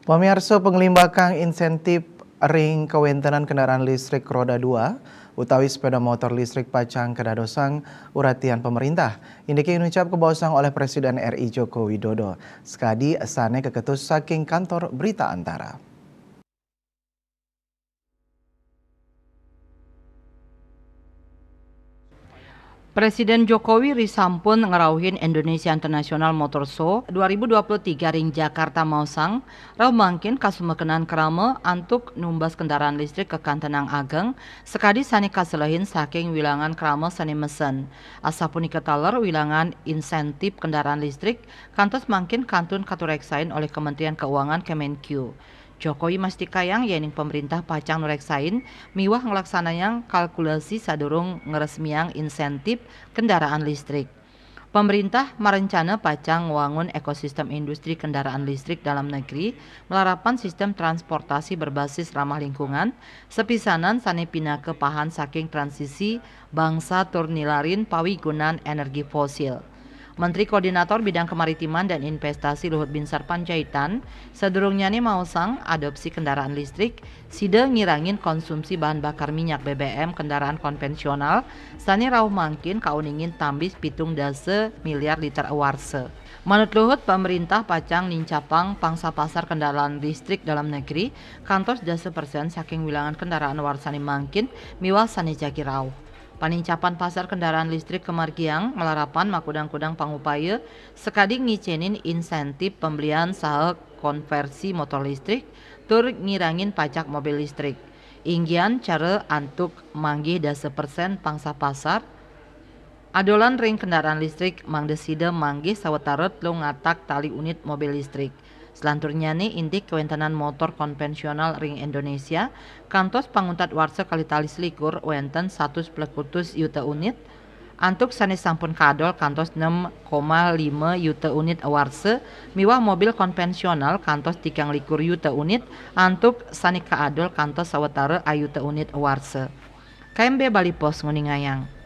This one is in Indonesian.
Pamirsa pengelimbakan insentif ring kawentenan kendaraan listrik roda 2 utawi sepeda motor listrik pacang kedadosang uratian pemerintah. Indiki ucap kebosang oleh Presiden RI Joko Widodo. Sekadi sane keketus saking kantor berita antara. Presiden Jokowi risampun ngerauhin Indonesia International Motor Show 2023 ring Jakarta Mausang rau mangkin kasumekenan kerama antuk numbas kendaraan listrik ke Kantenang Ageng sekadi sani kaselahin saking wilangan kerama sani mesen asapun iketaler wilangan insentif kendaraan listrik kantos mangkin kantun katureksain oleh Kementerian Keuangan Kemenkyu. Jokowi mastikayang yening pemerintah pacang nureksain miwah ngelaksanayang kalkulasi sadurung ngeresmiang insentif kendaraan listrik. Pemerintah merencana pacang wangun ekosistem industri kendaraan listrik dalam negeri melarapan sistem transportasi berbasis ramah lingkungan sepisanan sane pina kepahan saking transisi bangsa turnilarin pawigunan energi fosil. Menteri Koordinator Bidang Kemaritiman dan Investasi Luhut Binsar Panjaitan sedurungnya nih mausang adopsi kendaraan listrik sida ngirangin konsumsi bahan bakar minyak BBM kendaraan konvensional sani rauh mangkin kauningin tambis pitung dase miliar liter awarse. Manut Luhut, pemerintah pacang nincapang pangsa pasar kendaraan listrik dalam negeri kantos dase persen saking wilangan kendaraan warsani mangkin miwah sani jaki rauh. Panincapan pasar kendaraan listrik kemargiang melarapan makudang-kudang pangupaya sekadi ngicenin insentif pembelian saha konversi motor listrik tur ngirangin pajak mobil listrik. Inggian cara antuk manggih dase persen pangsa pasar adolan ring kendaraan listrik mangdesida manggih sawetara lo ngatak tali unit mobil listrik. Selanturnya nih indik kewentanan motor konvensional ring Indonesia kantos panguntat warsa kali tali selikur wenten 100 yuta unit antuk sanes sampun kadol kantos 6,5 yuta unit warsa miwah mobil konvensional kantos 3 yuta unit antuk sani kaadol kantos sawetara ayuta unit warsa. KMB Bali Pos nguningayang.